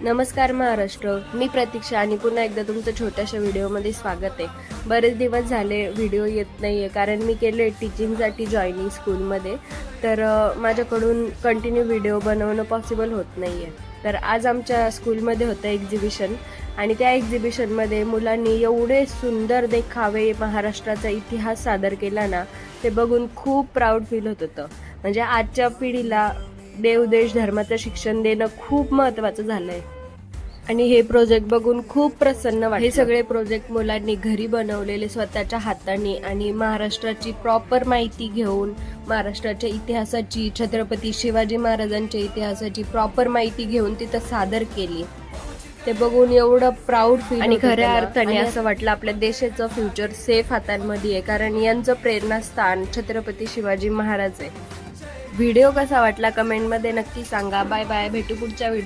नमस्कार महाराष्ट्र, मी प्रतीक्षा आणि पुन्हा एकदा तुमचं छोट्याशा व्हिडिओमध्ये स्वागत आहे. बरेच दिवस झाले व्हिडिओ येत नाही आहे कारण मी केले टीचिंगसाठी जॉईनिंग स्कूलमध्ये. तर माझ्याकडून कंटिन्यू व्हिडिओ बनवणं पॉसिबल होत नाही आहे. तर आज आमच्या स्कूलमध्ये होतं एक्झिबिशन आणि त्या एक्झिबिशनमध्ये मुलांनी एवढे सुंदर देखावे महाराष्ट्राचा इतिहास सादर केला ना, ते बघून खूप प्राऊड फील होत होतं. म्हणजे आजच्या पिढीला देव देश धर्माचं शिक्षण देणं खूप महत्त्वाचं झालंय आणि हे प्रोजेक्ट बघून खूप प्रसन्न वाटलं. हे सगळे प्रोजेक्ट मुलांनी घरी बनवलेले स्वतःच्या हाताने आणि महाराष्ट्राची प्रॉपर माहिती घेऊन महाराष्ट्राच्या इतिहासाची, छत्रपती शिवाजी महाराजांच्या इतिहासाची प्रॉपर माहिती घेऊन तिथं सादर केली. ते बघून एवढं प्राऊड फील आणि खऱ्या अर्थाने असं वाटलं आपल्या देशाचं फ्युचर सेफ हातांमध्ये आहे, कारण यांचं प्रेरणास्थान छत्रपती शिवाजी महाराज आहे. व्हिडिओ कसा वाटला कमेंटमध्ये नक्की सांगा. बाय बाय, भेटू पुढच्या व्हिडिओ.